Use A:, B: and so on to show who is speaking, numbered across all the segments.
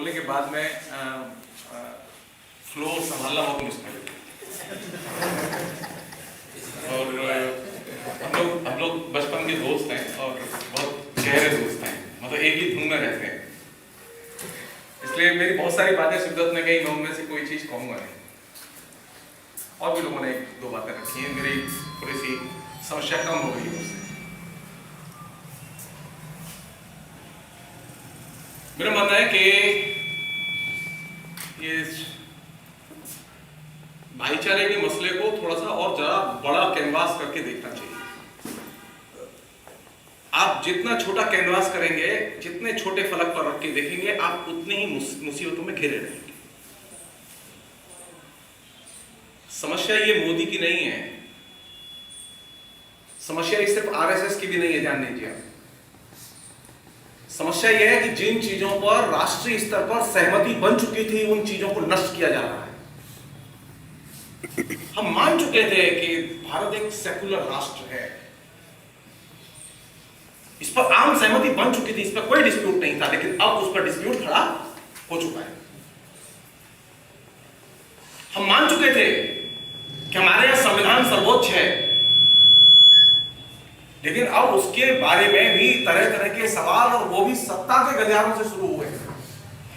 A: बोलने के बाद में फ्लो संभालना बहुत मुश्किल है। और हम लोग बचपन के दोस्त हैं और बहुत गहरे दोस्त हैं, मतलब एक ही धुन में रहते हैं, इसलिए मेरी बहुत सारी बातें शिद्दत में कहीं मैं उनमें से कोई चीज़ कहूँगा नहीं। और भी लोगों ने एक दो बातें रखी हैं, मेरी थोड़ी सी समस्या कम हो गई उससे। मेरा मानना है कि ये भाईचारे के मसले को थोड़ा सा और जरा बड़ा कैनवास करके देखना चाहिए। आप जितना छोटा कैनवास करेंगे, जितने छोटे फलक पर रख के देखेंगे, आप उतनी ही मुसीबतों में घिरे रहेंगे। समस्या ये मोदी की नहीं है, समस्या ये सिर्फ आरएसएस की भी नहीं है, ध्यान दीजिए। समस्या यह है कि जिन चीजों पर राष्ट्रीय स्तर पर सहमति बन चुकी थी, उन चीजों को नष्ट किया जा रहा है। हम मान चुके थे कि भारत एक सेकुलर राष्ट्र है, इस पर आम सहमति बन चुकी थी, इस पर कोई डिस्प्यूट नहीं था, लेकिन अब उस पर डिस्प्यूट खड़ा हो चुका है। हम मान चुके थे कि हमारे यहां संविधान सर्वोच्च है, लेकिन अब उसके बारे में भी तरह तरह के सवाल, और वो भी सत्ता के गलियारों से शुरू हुए।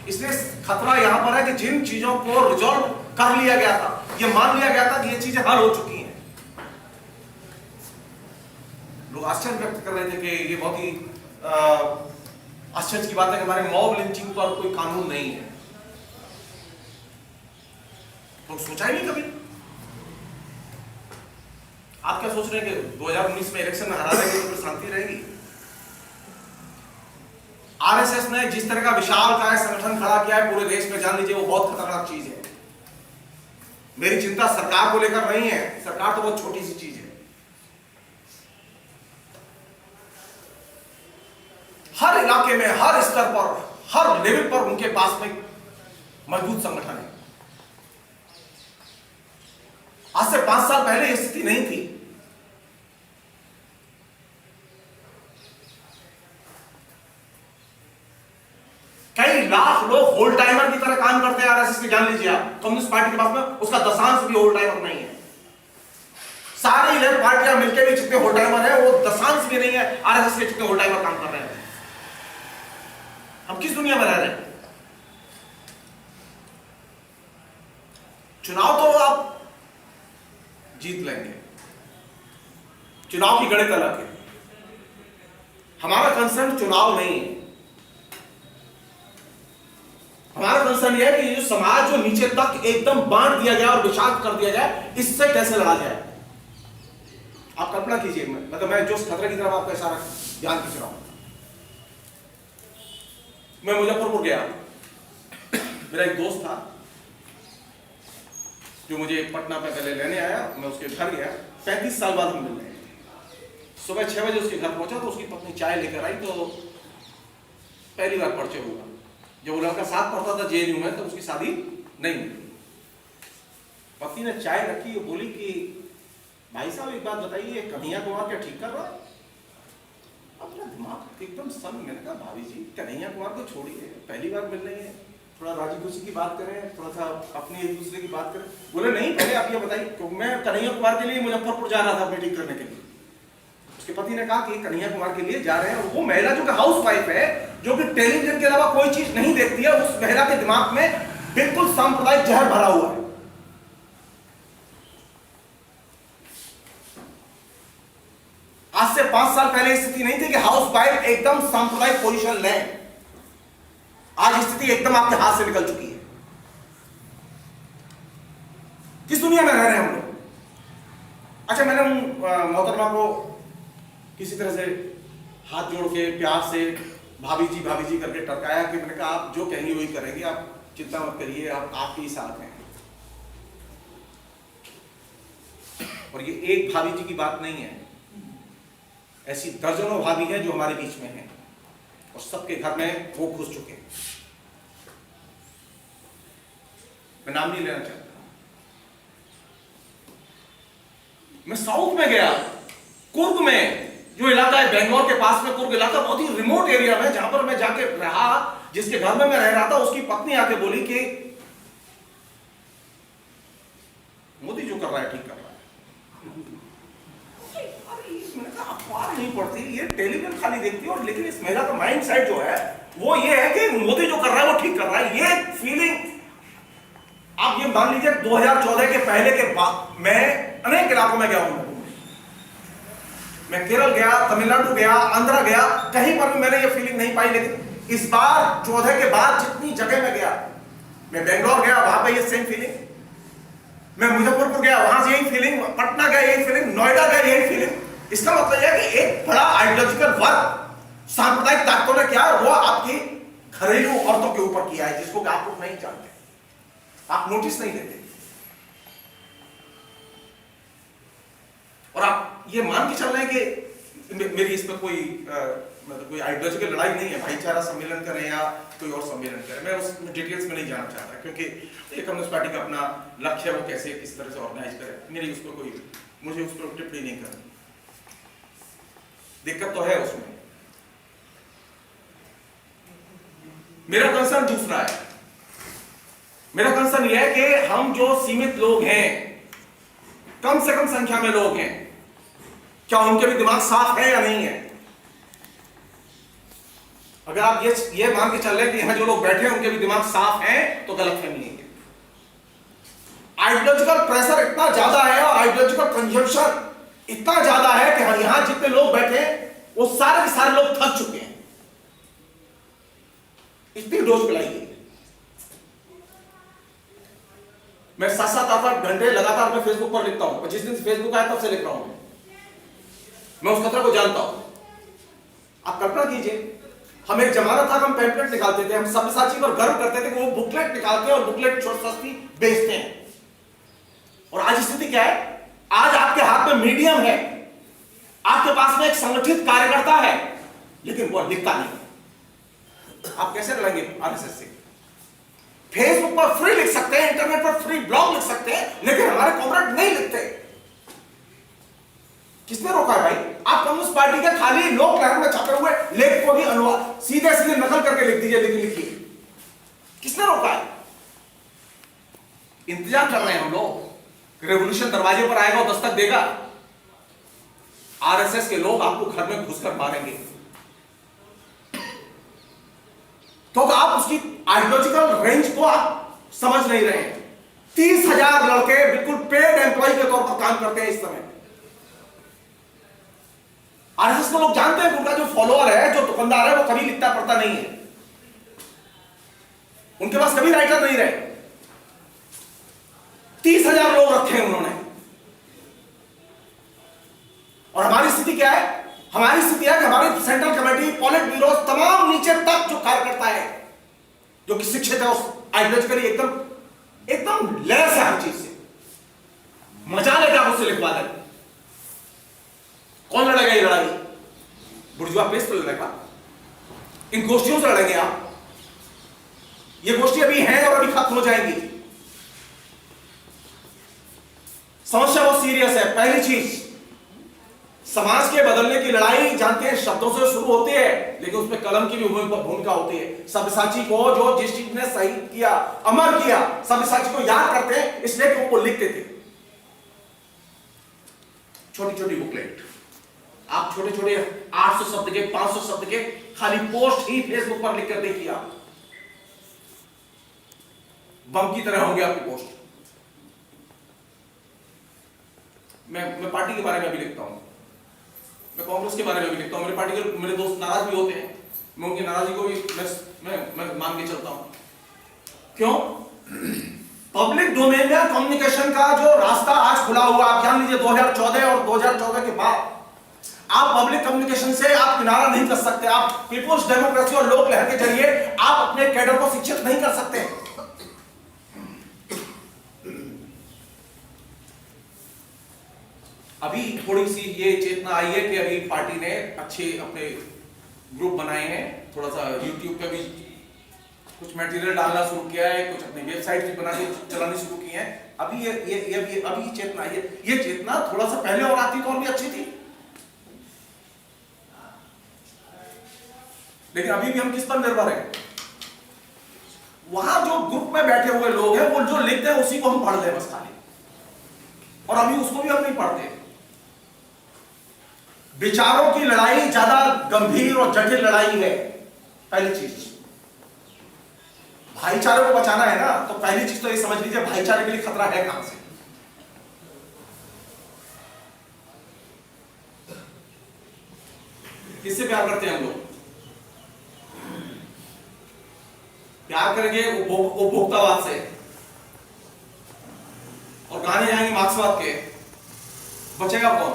A: इसलिए खतरा यहां पर है कि जिन चीजों को रिजॉल्व कर लिया गया था, ये मान लिया गया था कि ये चीजें हल हो चुकी हैं, लोग आश्चर्य व्यक्त कर रहे थे कि ये बहुत ही आश्चर्य की बात है कि हमारे मॉब लिंचिंग पर कोई कानून नहीं है। तो सोचा ही नहीं कभी। आप क्या सोच रहे हैं कि 2019 में इलेक्शन में हरा देंगे तो शांति रहेगी? आरएसएस ने जिस तरह का विशालकाय संगठन खड़ा किया है पूरे देश में, जान लीजिए वो बहुत खतरनाक चीज है। मेरी चिंता सरकार को लेकर नहीं है, सरकार तो बहुत छोटी सी चीज है। हर इलाके में, हर स्तर पर, हर लेवल पर उनके पास में मजबूत संगठन है। आज से 5 साल पहले यह स्थिति नहीं थी। कई लाख लोग होल टाइमर की तरह काम करते हैं आरएसएस के, जान लीजिए आप। कम्युनिस्ट पार्टी के पास में उसका दशांश भी होल टाइमर नहीं है। सारी लेफ्ट पार्टियां मिलकर भी जितने होल टाइमर है, वो दशांश भी नहीं है आरएसएस के जितने होल टाइमर काम कर रहे हैं। हम किस दुनिया में रह रहे हैं? चुनाव तो आप जीत लेंगे, चुनाव की गणित अलग है। हमारा कंसर्न चुनाव नहीं है। हमारा कंसर्न यह है कि जो समाज जो नीचे तक एकदम बांट दिया गया और विषाक्त कर दिया जाए, इससे कैसे लड़ा जाए। आप कल्पना कीजिए, मतलब मैं जो खतरे की तरफ आपका इशारा ध्यान खींच रहा हूं। मैं मुजफ्फरपुर गया, मेरा एक दोस्त था जो मुझे पटना पे पहले लेने आया, मैं उसके घर गया। 35 साल बाद हम मिल रहे हैं। सुबह 6 बजे उसके घर पहुंचा तो उसकी पत्नी चाय लेकर आई, तो पहली बार परिचय हुआ। जब वो लड़का साथ पढ़ता था जेएनयू में, तो उसकी शादी नहीं हुई। पत्नी ने चाय रखी, वो बोली कि भाई साहब एक बात बताइए, कन्हैया कुमार क्या ठीक कर रहा है? अपना दिमाग एकदम सन। मैंने कहा भाभी जी, कन्हैया कुमार को छोड़िए, पहली बार मिल रहे हैं, थोड़ा राजी खुशी की बात करें, थोड़ा सा अपनी एक दूसरे की बात करें। बोले नहीं, पहले आप ये बताइए। तो मैं कन्हैया कुमार के लिए मुजफ्फरपुर जा रहा था मीटिंग करने के लिए। उसके पति ने कहा कि कन्हैया कुमार के लिए जा रहे हैं। वो महिला जो कि हाउस वाइफ है, जो कि टेलीविजन के अलावा कोई चीज नहीं देखती है, उस महिला के दिमाग में बिल्कुल सांप्रदायिक जहर भरा हुआ है। आज से 5 साल पहले स्थिति नहीं थी कि हाउस वाइफ एकदम सांप्रदायिक पोजीशन लें। आज स्थिति एकदम आपके हाथ से निकल चुकी है। किस दुनिया में रह रहे हैं हम लोग? अच्छा, मैंने मोहतरमा को किसी तरह से हाथ जोड़ के प्यार से भाभी जी करके टरकाया कि मैंने कहा आप जो कहेंगे वही करेंगे, आप चिंता मत करिए, आप आपके ही साथ हैं। और ये एक भाभी जी की बात नहीं है, ऐसी दर्जनों भाभी हैं जो हमारे बीच में हैं, और सबके घर में वो घुस चुके हैं। मैं नाम नहीं लेना चाहता। मैं साउथ में गया, कुर्ग में, जो इलाका है बेंगलोर के पास में, कुर्ग इलाका बहुत ही रिमोट एरिया में, जहां पर मैं जाके रहा, जिसके घर में मैं रह रहा था, उसकी पत्नी आके बोली कि मोदी जो कर रहा है ठीक कर रहा है। मैंने कहा अखबार नहीं पढ़ती, ये टेलीविजन खाली देखती है, और लेकिन इस महिला का माइंड सेट जो है वो ये है कि मोदी जो कर रहा है वो ठीक कर रहा है। ये फीलिंग आप ये मान लीजिए 2014 के पहले के बाद मैं अनेक इलाकों में गया हूं। मैं केरल गया, तमिलनाडु गया, आंध्रा गया, कहीं पर भी मैंने ये फीलिंग नहीं पाई। लेकिन इस बार 14 के बाद जितनी जगह में गया, मैं बेंगलोर गया, वहां पे ये सेम फीलिंग, मैं मुजफ्फरपुर गया, वहां से यही फीलिंग, पटना गया यही फीलिंग, नोएडा गया यही फीलिंग। इसका मतलब यह कि एक बड़ा आइडियोलॉजिकल वर्क सांप्रदायिक ताकतों ने क्या, वो आपकी घरेलू औरतों के ऊपर किया है, जिसको आप लोग नहीं जानते, आप नोटिस नहीं देते। और आप ये मान के चल रहे हैं कि मेरी इस पर कोई मतलब कोई आइडियोलॉजिकल लड़ाई नहीं है, भाईचारा सम्मेलन करें या कोई और सम्मेलन करें, मैं उस डिटेल्स में नहीं जाना चाहता, क्योंकि ये कम्युनिस्ट पार्टी का अपना लक्ष्य है, वो कैसे किस तरह से ऑर्गेनाइज करे, मेरी उस पर कोई, मुझे उस पर टिप्पणी नहीं करनी। दिक्कत तो है उसमें, मेरा कंसर्न दूसरा है। मेरा कंसर्न यह है कि हम जो सीमित लोग हैं, कम से कम संख्या में लोग हैं, क्या उनके भी दिमाग साफ है या नहीं है? अगर आप ये मान के चल रहे हैं कि यहां जो लोग बैठे हैं उनके भी दिमाग साफ हैं, तो गलतफहमी है। आइडियोलॉजिकल प्रेशर इतना ज्यादा है और आइडियोलॉजिकल कंजम्पशन इतना ज्यादा है कि यहां जितने लोग बैठे वो सारे के सारे लोग थक चुके हैं, इतनी डोज पिलाई गई। मैं 7-8 घंटे लगातार मैं फेसबुक पर लिखता हूं, जिस दिन से फेसबुक आया तब से लिख रहा हूं, मैं उस खतरे को जानता हूं। आप कल्पना कीजिए, हम एक जमाना था, हम पैम्पलेट निकालते थे, हम सब्यसाची पर गर्व करते थे कि वो बुकलेट निकालते हैं और बुकलेट सस्ती बेचते हैं। और आज स्थिति क्या है? आज आपके हाथ में मीडियम है, आपके पास में एक संगठित कार्यकर्ता है, लेकिन वो लिखता नहीं। आप कैसे लड़ेंगे आरएसएस से? फेसबुक पर फ्री लिख सकते हैं, इंटरनेट पर फ्री ब्लॉग लिख सकते हैं, लेकिन हमारे कॉमरेड नहीं लिखते। किसने रोका है भाई? आप कम्युनिस्ट पार्टी के खाली लोक लहर में छपे हुए लेख को भी अनुवाद सीधे सीधे नकल करके लिख दीजिए, लेकिन लिखिए, किसने रोका है? इंतजार कर रहे हैं हम लोग, रेवोल्यूशन दरवाजे पर आएगा और दस्तक देगा। आरएसएस के लोग आपको घर में घुसकर मारेंगे, क्योंकि आप उसकी आइडियोलॉजिकल रेंज को आप समझ नहीं रहे हैं। 30,000 लड़के बिल्कुल पेड एम्प्लॉय के तौर पर काम करते हैं इस समय। आरएसएस को लोग जानते हैं, उनका जो फॉलोअर है, जो दुकानदार है, वो कभी लिखता पढ़ता नहीं है, उनके पास कभी राइटर नहीं रहे। 30,000 लोग रखे हैं उन्होंने। और हमारी स्थिति क्या है? हमारी स्थिति है कि हमारी सेंट्रल कमेटी, पॉलिट ब्यूरो, तमाम नीचे तक जो कार्यकर्ता है, जो कि शिक्षित है, उस आइडियोलॉजिकली एकदम लैस है हर चीज से, मजा लेगा उससे लिखवा देगा। कौन लड़ेगा ये लड़ाई? बुर्जुआ प्रेस तो लड़ेगा, इन गोष्ठियों से लड़ेंगे आप। ये गोष्ठी अभी है और अभी खत्म हो जाएंगी। समस्या बहुत सीरियस है। पहली चीज, समाज के बदलने की लड़ाई जानते हैं शब्दों से शुरू होती है, लेकिन उसमें कलम की भी भूमिका होती है। सब्यसाची को जो जिस चीज ने शहीद किया, अमर किया, सब्यसाची को याद करते हैं, इसलिए कि वो लिखते थे छोटी छोटी बुकलेट। आप छोटे छोटे 800 शब्द के, 500 शब्द के खाली पोस्ट ही फेसबुक पर लिख कर देखिए, आप बम की तरह होंगे आपकी पोस्ट। मैं पार्टी के बारे में भी लिखता हूं, मैं कांग्रेस के बारे में भी लिखता हूं। मेरे पार्टी के मेरे दोस्त नाराज भी होते हैं, मैं उनकी नाराजगी को भी मैं मान के चलता हूं। क्यों? पब्लिक डोमेन में कम्युनिकेशन का जो रास्ता आज खुला हुआ, आप जान लीजिए 2014 और 2014 के बाद आप पब्लिक कम्युनिकेशन से आप किनारा नहीं कर सकते। आप पीपुल्स डेमोक्रेसी और लोक लहर के जरिए आप अपने कैडर को शिक्षित नहीं कर सकते। अभी थोड़ी सी ये चेतना आई है कि अभी पार्टी ने अच्छे अपने ग्रुप बनाए हैं, थोड़ा सा यूट्यूब पे भी कुछ मटेरियल डालना शुरू किया है, कुछ अपनी वेबसाइट भी बना के चलानी शुरू की है। अभी ये अभी चेतना आई है। ये चेतना थोड़ा सा पहले और आती तो और भी अच्छी थी, लेकिन अभी भी हम किस पर निर्भर हैं? वहां जो ग्रुप में बैठे हुए लोग हैं वो जो लिखते हैं उसी को हम पढ़ लें बस खाली, और अभी उसको भी हम नहीं पढ़ते। विचारों की लड़ाई ज्यादा गंभीर और जटिल लड़ाई है। पहली चीज भाईचारे को बचाना है ना, तो पहली चीज तो ये समझ लीजिए भाईचारे के लिए खतरा है कहां से। किससे प्यार करते हैं हम लोग? प्यार करेंगे उपभोक्तावाद से, और गाने जाएंगे मार्क्सवाद के, बचेगा कौन?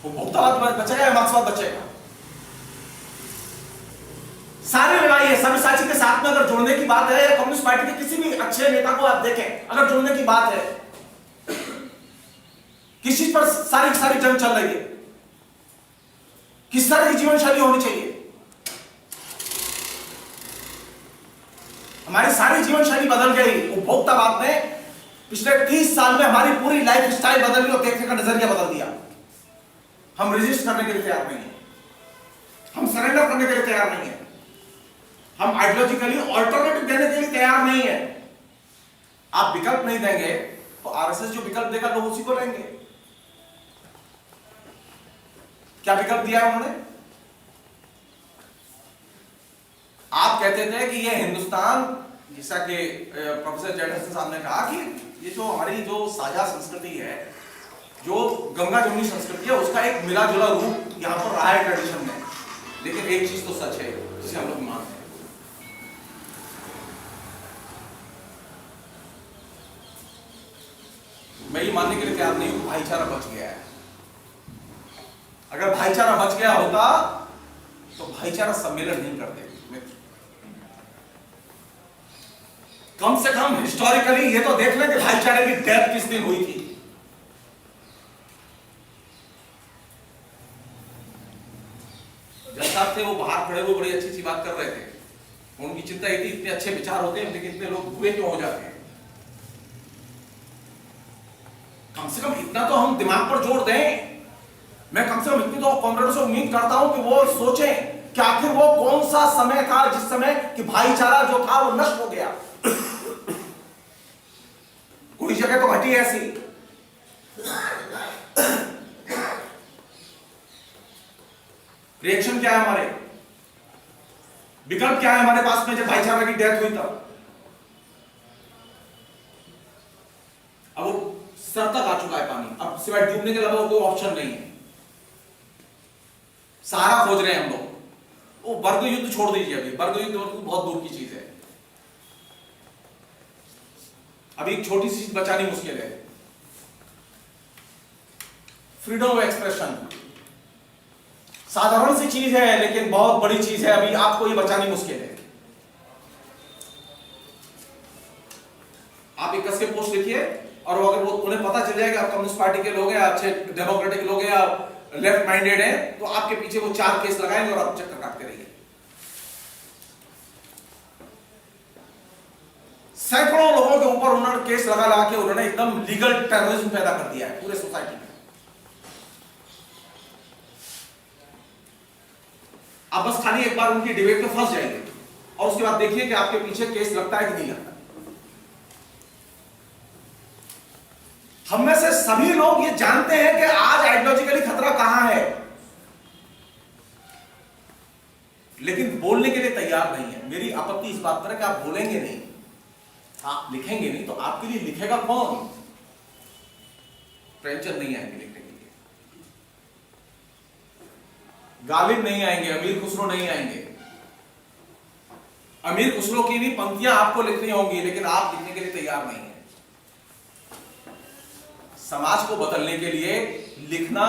A: उपभोक्तावाद बचेगा या मार्क्सवाद बचेगा? सारी लड़ाई है। सब्यसाची के साथ में अगर जुड़ने की बात है, या कम्युनिस्ट पार्टी के किसी भी अच्छे नेता को आप देखें, अगर जुड़ने की बात है, किस चीज पर सारी सारी जंग चल रही है? किस तरह की जीवन शैली होनी चाहिए? हमारी सारी जीवन शैली बदल गई उपभोक्तावाद ने। पिछले 30 साल में हमारी पूरी लाइफ स्टाइल बदल गई और देखने का नजरिया बदल दिया। हम रेजिस्ट करने के लिए तैयार नहीं है, हम सरेंडर करने के लिए तैयार नहीं है, हम आइडियोलॉजिकली ऑल्टरनेटिव देने के लिए तैयार नहीं है। आप विकल्प नहीं देंगे तो आरएसएस जो विकल्प देगा लोग उसी को लेंगे। क्या विकल्प दिया है उन्होंने? आप कहते थे कि ये हिंदुस्तान, जैसा कि प्रोफेसर जयहसन साहब ने कहा कि ये जो हमारी जो साझा संस्कृति है, जो गंगा जमुनी संस्कृति है, उसका एक मिला जुला रूप यहां पर रहा है ट्रेडिशन में। लेकिन एक चीज तो सच है जिसे हम लोग मानते हैं, मैं ये मानने के लिए तैयार नहीं हूं भाईचारा बच गया है। अगर भाईचारा बच गया होता तो भाईचारा सम्मेलन नहीं करते मित्र। कम से कम हिस्टोरिकली ये तो देख लें कि भाईचारे की डेथ किस दिन हुई थी। जज साहब थे, वो बाहर खड़े हुए बड़ी अच्छी अच्छी बात कर रहे थे। उनकी चिंता ये थी इतने अच्छे विचार होते हैं लेकिन इतने लोग बुरे क्यों हो जाते हैं। कम से कम इतना तो हम दिमाग पर जोर दें। मैं कम से कम इतनी तो कॉमरेडों से उम्मीद करता हूं कि वो सोचें कि आखिर वो कौन सा समय था जिस समय कि भाईचारा जो था वो नष्ट हो गया। कोई जगह तो घटी ऐसी। रिएक्शन क्या है हमारे, विकल्प क्या है हमारे पास में जब भाईचारा की डेथ हुई तब? अब वो सर तक आ चुका है पानी, अब सिवाय डूबने के अलावा कोई ऑप्शन नहीं है। सहारा खोज रहे हैं हम लोग। वो वर्ग युद्ध छोड़ दीजिए, अभी वर्ग युद्ध बहुत दूर की चीज है। अभी एक छोटी सी चीज बचानी मुश्किल है, फ्रीडम ऑफ एक्सप्रेशन। साधारण सी चीज है लेकिन बहुत बड़ी चीज है, अभी आपको ये बचानी मुश्किल है। आप एक कसके पोस्ट लिखिए और अगर वो उन्हें पता चल जाएगा आप कम्युनिस्ट पार्टी के लोग हैं, अच्छे डेमोक्रेटिक लोग हैं, आप लेफ्ट माइंडेड हैं, तो आपके पीछे वो 4 केस लगाएंगे और आप चक्कर काटते रहिए। सैकड़ों लोगों के ऊपर उन्होंने केस लगा के उन्होंने एकदम लीगल टेररिज्म पैदा कर दिया है पूरे सोसाइटी में। आप बस खाली एक बार उनकी डिबेट में फंस जाएंगे और उसके बाद देखिए कि आपके पीछे केस लगता है कि नहीं लगता। हम में से सभी लोग ये जानते हैं कि आज आइडियोलॉजिकली खतरा कहां है, लेकिन बोलने के लिए तैयार नहीं है। मेरी आपत्ति इस बात पर है कि आप बोलेंगे नहीं, आप लिखेंगे नहीं, तो आपके लिए लिखेगा कौन? प्रेमचंद नहीं आएंगे लिखने के लिए, गालिब नहीं आएंगे, अमीर खुसरो नहीं आएंगे। अमीर खुसरो की भी पंक्तियां आपको लिखनी होंगी लेकिन आप लिखने के लिए तैयार नहीं है। समाज को बदलने के लिए लिखना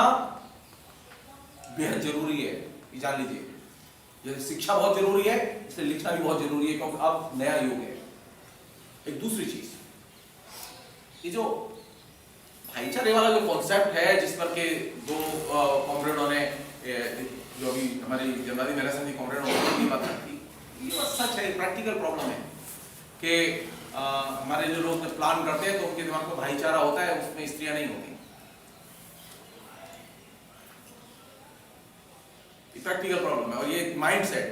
A: बेहद जरूरी है, ये जान लीजिए। जैसे शिक्षा बहुत जरूरी है इसलिए लिखना भी बहुत जरूरी है, क्योंकि अब नया युग है। एक दूसरी चीज, ये जो भाईचारे वाला जो कॉन्सेप्ट है जिस पर के दो कॉमरेडों ने, जो अभी हमारी जनवादी महिला संघ की कॉमरेड की बात करती, ये बात सच है, प्रैक्टिकल प्रॉब्लम है कि हमारे जो लोग प्लान करते हैं तो उनके दिमाग में भाईचारा होता है, उसमें स्त्रियां नहीं होती। प्रैक्टिकल प्रॉब्लम है और ये माइंड सेट।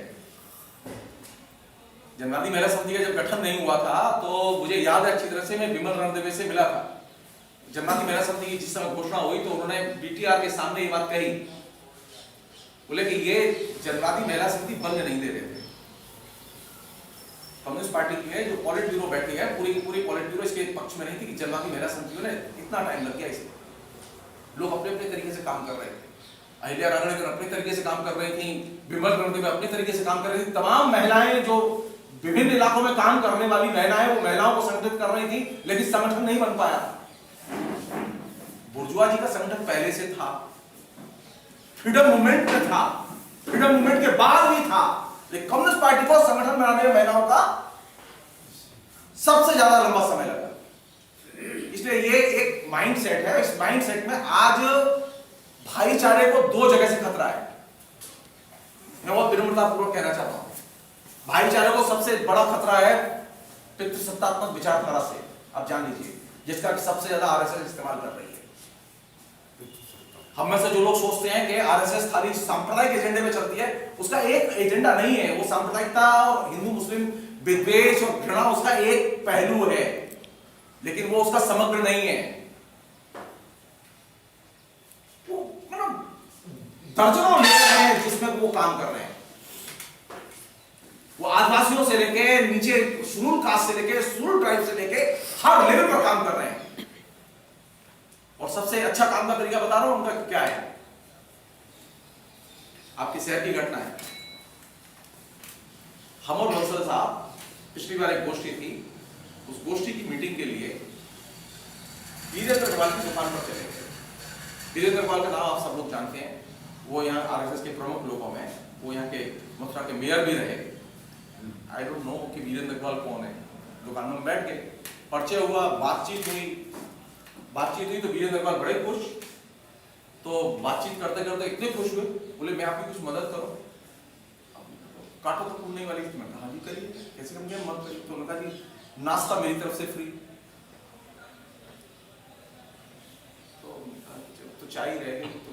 A: जनवादी महिला समिति का जब गठन नहीं हुआ था तो मुझे याद है अच्छी तरह से, मैं विमल रणदेवे से मिला था। जनवादी महिला समिति की जिस समय घोषणा हुई तो उन्होंने बीटीआर के सामने ये बात कही, बोले कि ये जनवादी महिला समिति बनने नहीं दे रहे थे। कम्युनिस्ट पार्टी की जो पॉलिट ब्यूरो बैठी है, पूरी की पूरी पॉलिट ब्यूरो इसके पक्ष में नहीं थी कि जनवादी महिला समितियों ने इतना टाइम लग गया इसमें। लोग अपने अपने तरीके से काम कर रहे थे। अहिल्या रांगणेकर अपने तरीके से काम कर रही थी, विमल रणदेवे अपने तरीके से काम कर रही थी। तमाम महिलाएं जो विभिन्न इलाकों में काम करने वाली महिलाएं, वो महिलाओं को संगठित कर रही थी, लेकिन संगठन नहीं बन पाया। बुर्जुआ जी का संगठन पहले से था, फ्रीडम मूवमेंट में था, फ्रीडम मूवमेंट के बाद भी था, लेकिन कम्युनिस्ट पार्टी को संगठन बनाने में महिलाओं का सबसे ज्यादा लंबा समय लगा। इसलिए ये एक माइंडसेट है। इस माइंडसेट में आज भाईचारे को दो जगह से खतरा है। मैं बहुत विनम्रतापूर्वक कहना चाहता हूं, भाईचारे को सबसे बड़ा खतरा है पितृसत्तात्मक विचारधारा से। आप जान लीजिए, जिसका सबसे ज्यादा आरएसएस इस्तेमाल कर रही है। हम में से जो लोग सोचते हैं कि आरएसएस खाली सांप्रदायिक एजेंडे में चलती है, उसका एक एजेंडा नहीं है। वो सांप्रदायिकता और हिंदू मुस्लिम विद्वेष और घृणा उसका एक पहलू है, लेकिन वो उसका समग्र नहीं है। वो मतलब दर्जनों लोग हैं जिसमें वो काम कर रहे हैं। वो आदिवासियों से लेके नीचे सुनूल कास्ट से लेके सुनूल ट्राइब से लेके हर लेवल पर काम कर रहे हैं। और सबसे अच्छा काम का तरीका बता रहा हूं उनका क्या है। आपके शहर की घटना है। हम और बंसल साहब पिछली बार एक गोष्ठी थी, उस गोष्ठी की मीटिंग के लिए वीरेंद्र अग्रवाल की दुकान पर चले गए। वीरेंद्र अग्रवाल का नाम आप सब लोग जानते हैं। वो यहाँ आरएसएस के प्रमुख लोगों में, वो यहाँ के मथुरा के मेयर भी रहे। आई डोंट नो कि वीरेंद्र अग्रवाल कौन है। दुकान में बैठ गए, परिचय हुआ, बातचीत हुई तो वीरेंद्र अग्रवाल बड़े खुश। तो बातचीत करते करते इतने खुश हुए, बोले मैं आपकी कुछ मदद करूं। कांटों तो टूटने वाली थी। मैं कहा जी करिए, कैसे करेंगे, मत करिए। तो उन्होंने कहा जी नाश्ता मेरी तरफ से फ्री। तो चाय रह गई, तो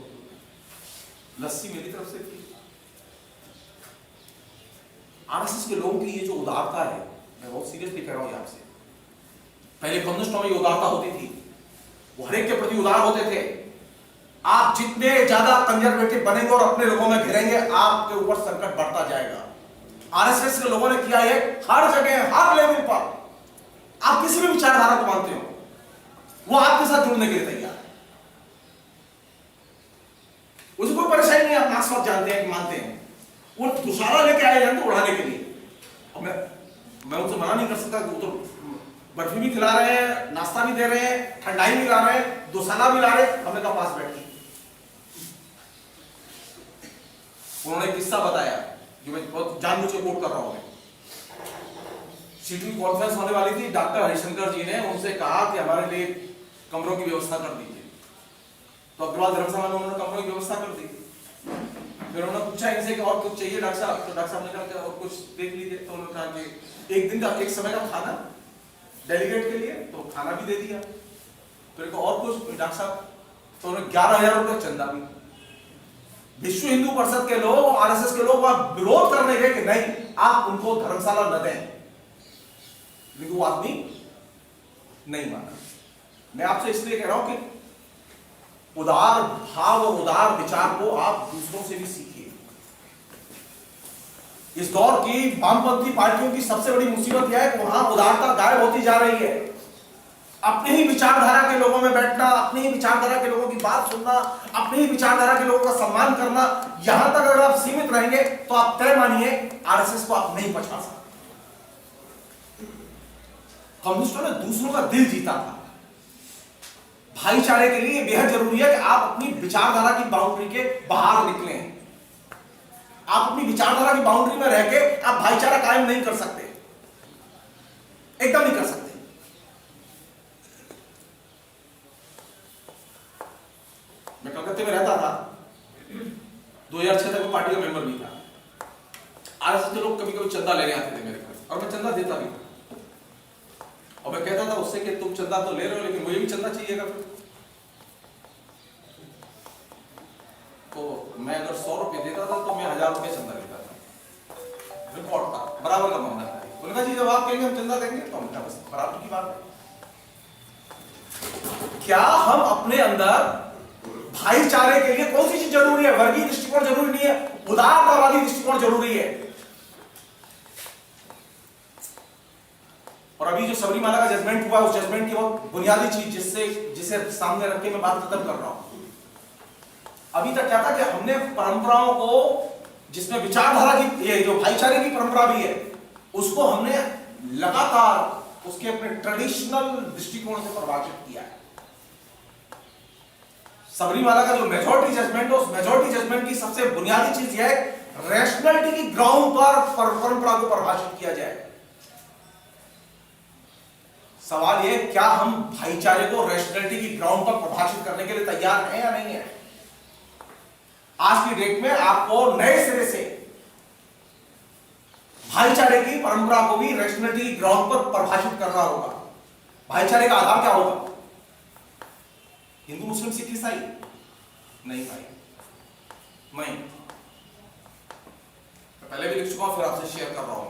A: लस्सी मेरी तरफ से फ्री। आरएसएस के लोगों की ये जो उदारता है, मैं बहुत सीरियसली कह रहा हूं आपसे। पहले कम्युनिस्टों में ये उदारता होती थी, वो हरेक के प्रति उदार होते थे। आप जितने ज्यादा कंजर्वेटिव बनेंगे और अपने लोगों में घिरेंगे, आपके ऊपर संकट बढ़ता जाएगा। आरएसएस के लोगों ने किया है हर जगह, हर लेवल पर। आप किसी भी विचारधारा को मानते हो, वो आपके साथ जुड़ने के लिए तैयार है। उसको कोई परेशानी नहीं। आप मार्क्सवाद जानते हैं कि मानते हैं, वो दुशारा लेके आए हैं तो उड़ाने के लिए। और मैं उनसे मना नहीं कर सकता कि वो तो बर्फी भी खिला रहे हैं, नाश्ता भी दे रहे हैं, ठंडाई भी ला रहे हैं, दुशाला भी ला रहे हैं। हमने कहा पास बैठिए। उन्होंने किस्सा बताया जो मैं बहुत जानबूझ के कोट कर रहा हूं। सीटी कॉन्फ्रेंस होने वाली थी, डॉक्टर हरिशंकर जी ने उनसे कहा कि हमारे लिए कमरों की व्यवस्था कर दीजिए। तो अग्रवाल धर्मसभा में उन्होंने कमरों की व्यवस्था कर दी। फिर उन्होंने पूछा इनसे कि और कुछ चाहिए डॉक्टर साहब। तो डॉक्टर साहब ने कहा कि और कुछ देख लीजिए। तो उन्होंने कहा कि एक दिन का, एक समय का खाना डेलीगेट के लिए, तो खाना भी दे दिया। फिर और कुछ डॉक्टर साहब, तो उन्होंने 11,000 रुपये चंदा भी। विश्व हिंदू परिषद के लोग, आरएसएस के लोग वहां विरोध करने गए कि नहीं, आप उनको धर्मशाला न दें, लेकिन वो आदमी नहीं माना। मैं आपसे इसलिए कह रहा हूं कि उदार भाव और उदार विचार को आप दूसरों से भी सीखिए। इस दौर की वामपंथी पार्टियों की सबसे बड़ी मुसीबत यह है कि वहां उदारता गायब होती जा रही है। अपने ही विचारधारा के लोगों में बैठना, अपनी ही विचारधारा के लोगों की बात सुनना, अपनी ही विचारधारा के लोगों का सम्मान करना, यहां तक अगर आप सीमित रहेंगे तो आप तय मानिए आरएसएस को आप नहीं पछा सकते। कम्युनिस्टों ने दूसरों का दिल जीता था। भाईचारे के लिए बेहद जरूरी है कि आप अपनी विचारधारा की बाउंड्री के बाहर निकलें। आप अपनी विचारधारा की बाउंड्री में रह के आप भाईचारा कायम नहीं कर सकते, एकदम नहीं कर सकते। मैं कलकत्ते में रहता था, 2006 तक मैं पार्टी का मेंबर भी था। आरएसएस के लोग कभी कभी चंदा लेने आते थे मेरे पास, और मैं चंदा देता भी था। और मैं कहता था उससे कि तुम चंदा तो ले रहे हो, लेकिन मुझे भी चंदा चाहिएगा। तो मैं अगर 100 रुपए देता था तो मैं 1000 रुपए चंदा लेता था। रिकॉर्ड था, बराबर का मामला था। दुर्गा जी जब आप कहेंगे हम चंदा देंगे तो हम बस बराबर की बात है। क्या हम अपने अंदर भाईचारे के लिए कौन सी चीज जरूरी है? वर्गीय दृष्टिकोण जरूरी नहीं है, उदारतावादी दृष्टिकोण जरूरी है। और अभी जो सबरीमाला का जजमेंट हुआ, उस जजमेंट की बहुत बुनियादी चीज जिसे सामने रख के मैं बात खत्म कर रहा हूं। अभी तक क्या था कि हमने परंपराओं को, जिसमें विचारधारा की, ये जो भाईचारे की परंपरा भी है, उसको हमने लगातार उसके अपने ट्रेडिशनल दृष्टिकोण से परिभाषित किया है। सबरीमाला का जो मेजॉरिटी जजमेंट है, उस मेजॉरिटी जजमेंट की सबसे बुनियादी चीज यह है, रैशनैलिटी की ग्राउंड पर परंपरा को परिभाषित किया जाए। सवाल यह, क्या हम भाईचारे को रैशनैलिटी की ग्राउंड पर परिभाषित करने के लिए तैयार हैं या नहीं है? आज की डेट में आपको नए सिरे से भाईचारे की परंपरा को भी रैशनैलिटी की ग्राउंड पर परिभाषित करना होगा। भाईचारे का आधार क्या होगा? हिंदू मुस्लिम सिख ईसाई? नहीं भाई, नहीं। मैं पहले भी लिख चुका हूं, फिर आपसे शेयर कर रहा हूं।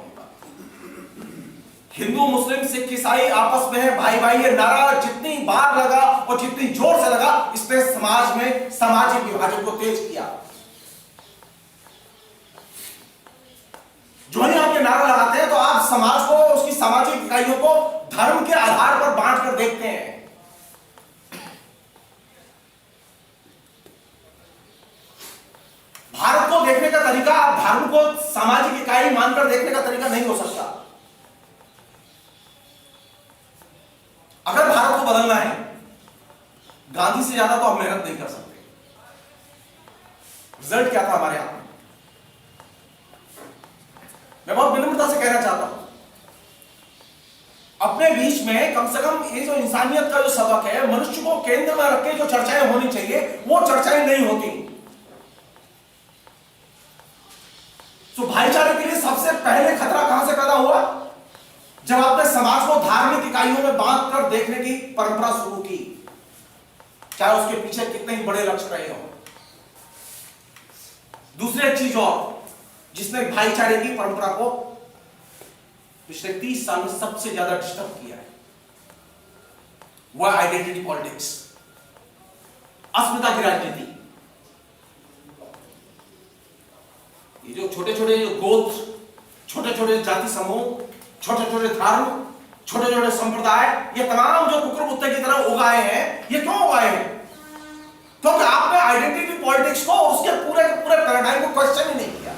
A: हिंदू मुस्लिम सिख ईसाई आपस में है भाई भाई। ये नारा जितनी बार लगा और जितनी जोर से लगा, इसने समाज में सामाजिक विभाजन को तेज किया। जो ही आप ये नारा लगाते हैं तो आप समाज को, उसकी सामाजिक इकाइयों को धर्म के आधार पर बांट कर देखते हैं। भारत को देखने का तरीका, धर्म को सामाजिक इकाई मानकर देखने का तरीका नहीं हो सकता। अगर भारत को बदलना है, गांधी से ज्यादा तो हम मेहनत नहीं कर सकते। रिजल्ट क्या था हमारे यहां? मैं बहुत विनम्रता से कहना चाहता हूं, अपने बीच में कम से कम ये जो इंसानियत का जो सबक है, मनुष्य को केंद्र में रख के जो चर्चाएं होनी चाहिए, वो चर्चाएं नहीं होती। तो भाईचारे के लिए सबसे पहले खतरा कहां से पैदा हुआ? जब आपने समाज को धार्मिक इकाइयों में बांट कर देखने की परंपरा शुरू की, चाहे उसके पीछे कितने ही बड़े लक्ष्य रहे हो। दूसरी चीज और जिसने भाईचारे की परंपरा को पिछले 30 साल में सबसे ज्यादा डिस्टर्ब किया है, वह आइडेंटिटी पॉलिटिक्स, अस्मिता की राजनीति। ये जो छोटे छोटे जो गोत्र, छोटे छोटे जाति समूह, छोटे छोटे धर्म, छोटे छोटे संप्रदाय, ये तमाम जो कुकुर कुत्ते की तरह उगाए हैं, ये क्यों उगाए हैं? क्योंकि आपने आइडेंटिटी पॉलिटिक्स को, उसके पूरे पूरे पैराडाइम को क्वेश्चन ही नहीं किया।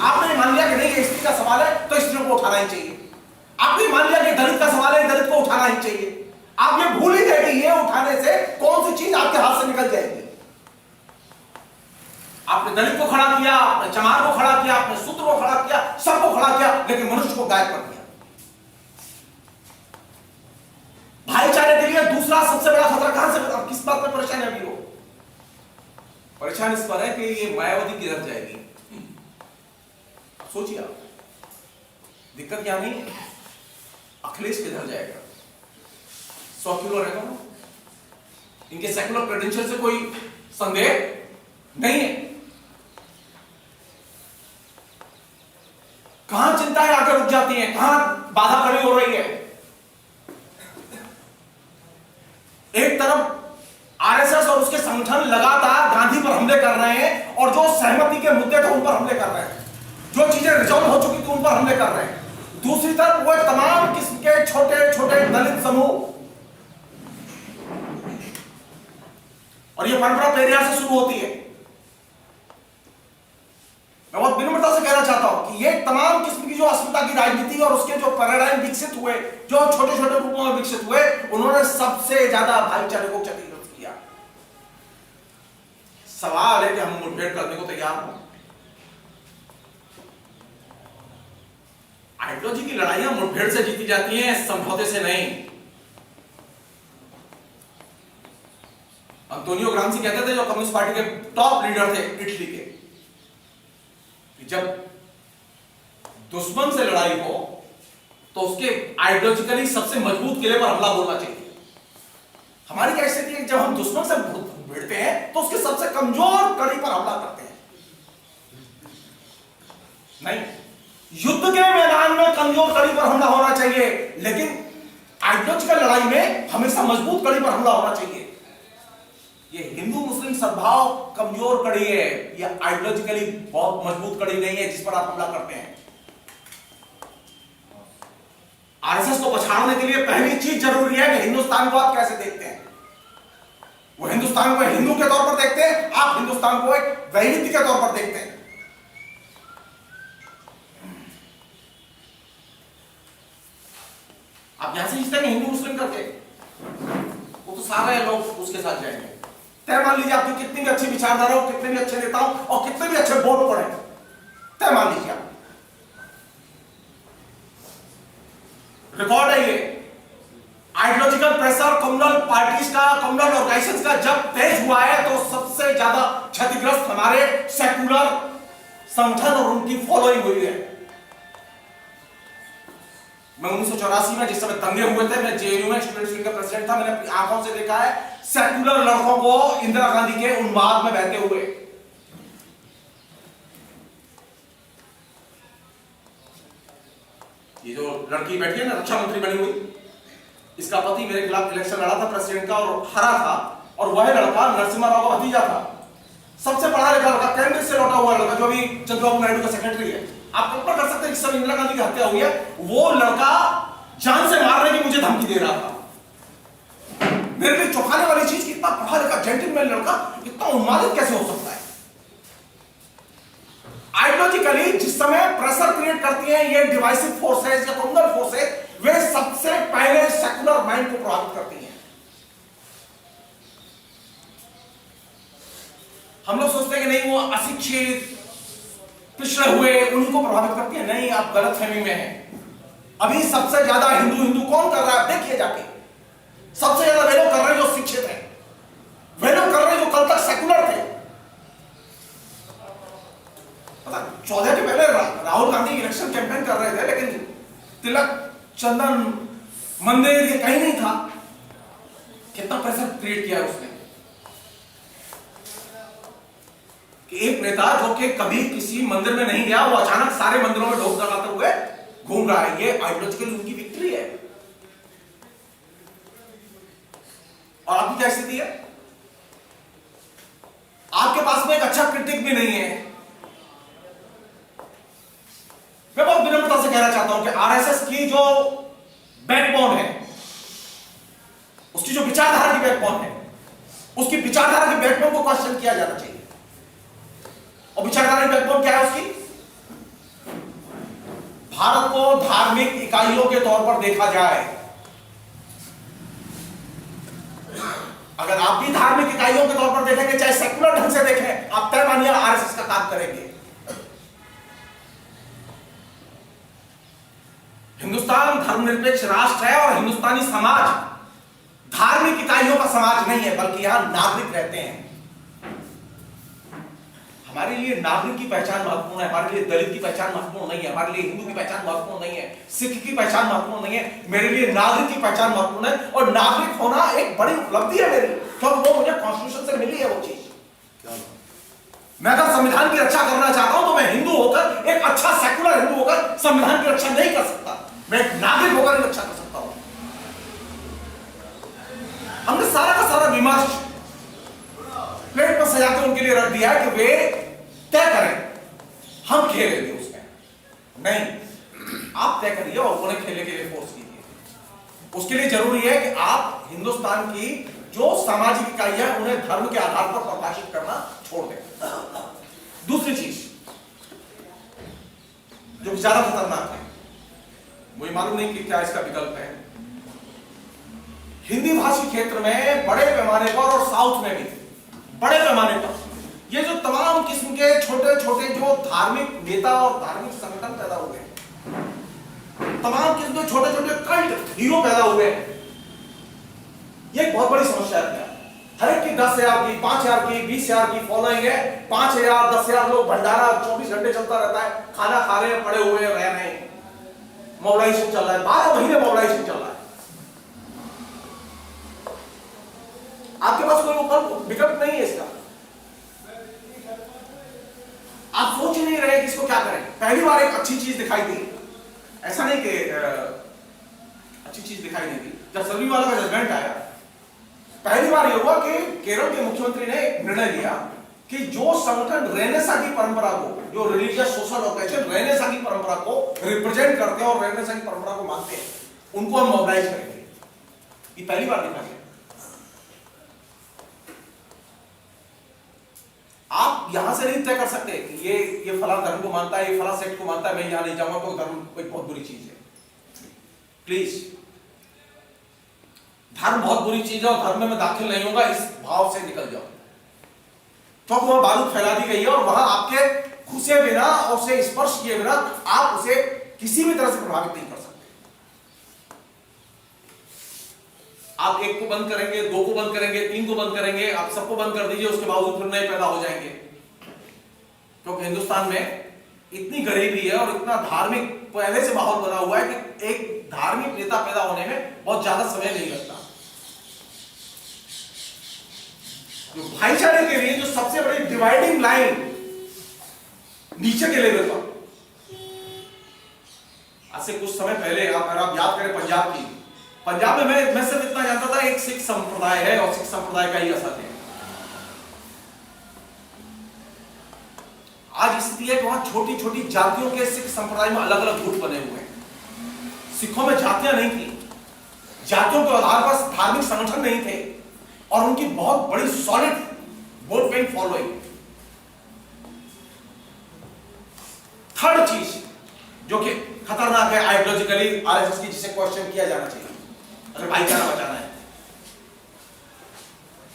A: आपने मान लिया कि नहीं, ये स्त्री का सवाल है तो स्त्रियों को उठाना ही चाहिए। आपने मान लिया कि दलित का सवाल है, दलित को उठाना ही चाहिए। आप ये भूल ही गए कि ये उठाने से कौन सी चीज आपके हाथ से निकल जाएगी। आपने दलित को खड़ा किया, आपने चमार को खड़ा किया, आपने शूद्र को खड़ा किया, सबको खड़ा किया, लेकिन मनुष्य को गायब कर दिया। भाईचारे के लिए दूसरा सबसे बड़ा खतरा कहां से, किस बात में परेशान है अभी? परेशान इस पर है कि ये मायावती किधर जाएगी। सोचिए आप, दिक्कत क्या नहीं, अखिलेश किधर जाएगा? सेक्युलर है ना, इनके सेक्युलर क्रेडेंशियल से कोई संदेह नहीं है। कहां चिंताएं आकर रुक जाती हैं, कहां बाधा खड़ी हो रही है। एक तरफ आरएसएस और उसके संगठन लगातार गांधी पर हमले कर रहे हैं, और जो सहमति के मुद्दे थे उन पर हमले कर रहे हैं, जो चीजें रिजॉल्व हो चुकी थी उन पर हमले कर रहे हैं। दूसरी तरफ वो तमाम किस्म के छोटे छोटे दलित समूह, और ये परंपरा पेरियार से शुरू होती है। मैं बहुत विनम्रता से कहना चाहता हूं कि ये तमाम किस्म की जो अस्मिता की राजनीति और उसके जो पैराडाइम विकसित हुए, जो छोटे छोटे रूपों में विकसित हुए, उन्होंने सबसे ज्यादा भाईचारे को क्षतिग्रस्त किया। सवाल है कि हम मुठभेड़ करने को तैयार हो। आइडियोलॉजी की लड़ाइयां मुठभेड़ से जीती जाती हैं, समझौते से नहीं। अंतोनियो ग्राम्सी कहते थे, जो कम्युनिस्ट पार्टी के टॉप लीडर थे इटली के, जब दुश्मन से लड़ाई हो तो उसके आइडियोलॉजिकली सबसे मजबूत किले पर हमला बोलना चाहिए। हमारी क्या स्थिति है, जब हम दुश्मन से भिड़ते हैं तो उसके सबसे कमजोर कड़ी पर हमला करते हैं। नहीं, युद्ध के मैदान में कमजोर कड़ी पर हमला होना चाहिए, लेकिन आइडियोलॉजिकल लड़ाई में हमेशा मजबूत कड़ी पर हमला होना चाहिए। ये हिंदू मुस्लिम सद्भाव कमजोर कड़ी है, ये आइडियोलॉजिकली बहुत मजबूत कड़ी नहीं है जिस पर आप हमला करते हैं। आरएसएस को पछाड़ने के लिए पहली चीज जरूरी है कि हिंदुस्तान को आप कैसे देखते हैं। वो हिंदुस्तान को हिंदू के तौर पर देखते हैं, आप हिंदुस्तान को एक वैविध्य के तौर पर देखते हैं। आप यहां से इस तरह हिंदू मुस्लिम करके, वो तो सारे लोग उसके साथ जाएंगे। तय मान लीजिए आपकी कितनी भी अच्छी विचारधारा हो, कितने भी अच्छे नेता हो और कितने भी अच्छे बोर्ड पढ़े, तय मान लीजिए आप, रिकॉर्ड है ये, आइडियोलॉजिकल प्रेशर कम्युनल पार्टीज का, कम्युनल ऑर्गेनाइजेशंस का जब तेज हुआ है तो सबसे ज्यादा क्षतिग्रस्त हमारे सेकुलर संगठन और उनकी फॉलोइंग हुई है। मैं 1984 में जिस समय दंगे हुए थे, मैं जेएनयू में स्टूडेंट्स विंग का प्रेसिडेंट था, मैंने अपनी आंखों से देखा है सेकुलर लड़कों को इंदिरा गांधी के उन्माद में बहते हुए। ये जो लड़की बैठी है ना, रक्षा मंत्री बनी हुई, इसका पति मेरे खिलाफ इलेक्शन लड़ा था प्रेसिडेंट का और हरा था, और वह लड़का नरसिम्हा राव का भतीजा था, सबसे पढ़ा लिखा लड़का, कैंब्रिज से लौटा हुआ लड़का, जो अभी चंद्रबाबू नायडू का सेक्रेटरी है। आप कल्पना कर सकते हैं कि सब इंदिरा गांधी की हत्या हुई है, वो लड़का जान से मारने की मुझे धमकी दे रहा था। मेरे लिए चौंकाने वाली चीज कि इतना पढ़ा लिखा जेंटलमैन लड़का इतना उन्मादित कैसे हो सकता है। आइडियोलॉजिकली जिस समय प्रेशर क्रिएट करती हैं ये डिवाइसिव फोर्सेस या कम्युनल फोर्सेस, वे सबसे पहले सेकुलर माइंड को प्रभावित करती हैं। हम लोग सोचते हैं कि नहीं वो अशिक्षित पिछड़े हुए उन्हीं को प्रभावित करती है, नहीं, आप गलतफहमी में हैं। अभी सबसे ज्यादा हिंदू हिंदू कौन कर रहा है, देखिए जाके, सबसे ज्यादा वे लोग कर रहे हैं जो शिक्षित हैं, वे लोग कर रहे हैं जो कल तक सेकुलर थे। 14 के पहले राहुल गांधी इलेक्शन कैंपेन कर रहे थे, लेकिन तिलक चंदन मंदिर ये कहीं नहीं था। कितना प्रेशर क्रिएट किया उसने कि एक नेता जो कि कभी किसी मंदिर में नहीं गया, वो अचानक सारे मंदिरों में ढोक लगाते हुए घूम रहा है। ये आइडियोलॉजिकल उनकी विक्ट्री है। और आपकी क्या स्थिति है? आपके पास में एक अच्छा क्रिटिक भी नहीं है। मैं बहुत विनम्रता से कहना चाहता हूं कि आरएसएस की जो बैकबोन है, उसकी जो विचारधारा की बैकबोन है, उसकी विचारधारा की बैकबोन को क्वेश्चन किया जाना चाहिए। और विचारधारा की बैकबोन क्या है उसकी? भारत को धार्मिक इकाइयों के तौर पर देखा जाए। अगर आप भी धार्मिक इकाइयों के तौर पर देखेंगे, चाहे सेकुलर ढंग से देखें, आप तय मानिए आरएसएस का काम करेंगे। हिंदुस्तान धर्मनिरपेक्ष राष्ट्र है और हिंदुस्तानी समाज धार्मिक इकाइयों का समाज नहीं है, बल्कि यहां नागरिक रहते हैं। हमारे लिए नागरिक की पहचान महत्वपूर्ण है, हमारे लिए दलित की पहचान महत्वपूर्ण नहीं है, हमारे लिए हिंदू की पहचान महत्वपूर्ण नहीं है, सिख की पहचान महत्वपूर्ण नहीं है। मेरे लिए नागरिक की पहचान महत्वपूर्ण है, और नागरिक होना एक बड़ी उपलब्धि है मेरी, क्योंकि वो मुझे कॉन्स्टिट्यूशन से मिली है वो चीज। मैं अगर संविधान की रक्षा करना चाहता हूं तो मैं हिंदू होकर, एक अच्छा सेकुलर हिंदू होकर संविधान की रक्षा नहीं कर सकता, मैं एक नागरिक होकर रक्षा कर सकता हूं। हमने सारा का सारा विमर्श प्लेट पर सजाते उनके लिए रख दिया कि वे तय करें, हम खेलेंगे उसमें। नहीं, आप तय करिए और उन्हें खेलने के लिए फोर्स कीजिए। उसके लिए जरूरी है कि आप हिंदुस्तान की जो सामाजिक इकाइयां उन्हें धर्म के आधार पर प्रकाशित करना छोड़ दें। दूसरी चीज जो ज्यादा खतरनाक है, मुझे मालूम नहीं कि क्या इसका विकल्प है। हिंदी भाषी क्षेत्र में बड़े पैमाने पर और साउथ में भी बड़े पैमाने पर ये जो तमाम किस्म के छोटे छोटे जो धार्मिक नेता और धार्मिक संगठन पैदा हुए, तमाम किस्म के छोटे छोटे कल्ट हीरो पैदा हुए, ये एक बहुत बड़ी समस्या है। हर एक की 10,000 की, 5,000 की, 20,000 की फॉलोइंग है। 5,000 10,000 लोग, भंडारा 24 घंटे चलता रहता है, खाना खा रहे हैं, पड़े हुए रह रहे हैं, मोबिलाइजेशन चल रहा है, 12 महीने मोबिलाइजेशन चल रहा है। आपके पास कोई विकल्प नहीं है इसका। आप सोच ही नहीं रहे कि इसको क्या करें। पहली बार एक अच्छी चीज दिखाई दी, ऐसा नहीं कि अच्छी चीज दिखाई नहीं दी। जब सबरीमाला का जजमेंट आया, पहली बार यह हुआ कि केरल के मुख्यमंत्री ने एक निर्णय लिया कि जो संगठन रेनेसां की परंपरा को, जो रिलीजियस सोशल ऑर्गेनाइजेशन रेनेसां की परंपरा को रिप्रेजेंट करते हैं और रेनेसां की परंपरा को मानते हैं, उनको हम मोबिलाइज करेंगे। ये पहली बार देखा गया। आप यहां से नहीं तय कर सकते कि ये फला धर्म को मानता है, ये फला सेक्ट को मानता है, मैं यहां नहीं जाऊंगा तो धर्म कोई बहुत बुरी चीज है। प्लीज, धर्म बहुत बुरी चीज है और धर्म में मैं दाखिल नहीं होगा, इस भाव से निकल जाओ। क्योंकि वहां बारूद फैला दी गई है और वहां आपके घुसे बिना और उसे स्पर्श किए बिना आप उसे किसी भी तरह से प्रभावित नहीं कर सकते। आप एक को बंद करेंगे, दो को बंद करेंगे, तीन को बंद करेंगे, आप सबको बंद कर दीजिए, उसके बावजूद फिर नए पैदा हो जाएंगे। क्योंकि हिंदुस्तान में इतनी गरीबी है और इतना धार्मिक पहले से माहौल बना हुआ है कि एक धार्मिक नेता पैदा होने में बहुत ज्यादा समय नहीं लगता। जो भाईचारे के लिए जो सबसे बड़ी डिवाइडिंग लाइन नीचे के लेवल पर, आज से कुछ समय पहले अगर आप याद करें पंजाब में मैं सिर्फ इतना जानता था, एक सिख संप्रदाय है और सिख संप्रदाय का ही असर है। आज स्थिति है कि वहां छोटी छोटी जातियों के सिख संप्रदाय में अलग अलग गुट बने हुए हैं। सिखों में जातियां नहीं थी, जातियों के आधार पर धार्मिक संगठन नहीं थे और उनकी बहुत बड़ी solid vote bank following. Third चीज जो कि खतरनाक है आइडियोलॉजिकली आरएसएस की, जिसे क्वेश्चन किया जाना चाहिए अगर भाईचारा बचाना है,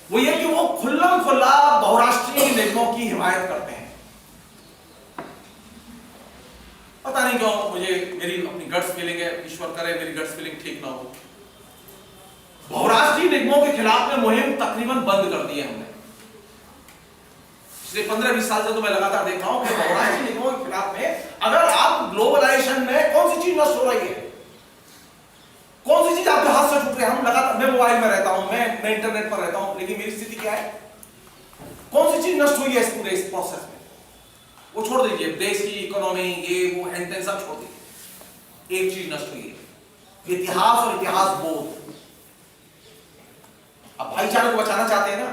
A: वो ये कि वो खुल्लम खुल्ला बहुराष्ट्रीय निगमों की हिमायत करते हैं। पता नहीं क्यों, मुझे मेरी अपनी गट्स फीलिंग है, ईश्वर करे मेरी गट्स फीलिंग ठीक ना हो। बहुराष्ट्रीय निगमों के खिलाफ में मुहिम तकरीबन बंद कर दी है हमने। पिछले 15-20 साल से तो मैं लगातार देख रहा हूं कि बहुराष्ट्रीय निगमों के खिलाफ में, अगर आप ग्लोबलाइजेशन में कौन सी चीज नष्ट हो रही है, कौन सी चीज आपके हाथ से छूट रही है। हम लगातार, मैं मोबाइल में रहता हूं, मैं इंटरनेट पर रहता हूं, लेकिन मेरी स्थिति क्या है, कौन सी चीज नष्ट हुई है इस पूरे इस प्रोसेस में। वो छोड़ दीजिए, देश की इकोनॉमी, ये वो हैंड सब छोड़ दीजिए, एक चीज नष्ट हुई है, इतिहास और इतिहास बोध। अब भाईचारे को बचाना चाहते हैं ना,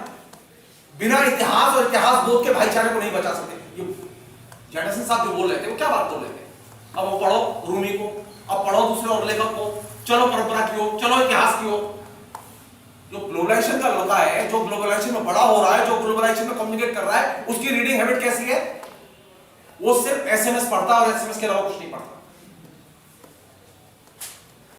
A: बिना इतिहास और इतिहास बोध के भाईचारे को नहीं बचा सकते। ये जैनसन साहब जो बोल रहे थे, वो क्या बात बोल रहे थे, अब वो पढ़ो रूमी को, अब पढ़ो दूसरे और लेखक को, चलो परंपरा की हो, चलो इतिहास की हो। जो ग्लोबलाइजेशन का लड़का है, जो ग्लोबलाइजेशन में बड़ा हो रहा है, जो ग्लोबलाइजेशन में कम्युनिकेट कर रहा है, उसकी रीडिंग हैबिट कैसी है, वो सिर्फ एसएमएस पढ़ता है और एसएमएस के अलावा कुछ नहीं पढ़ता।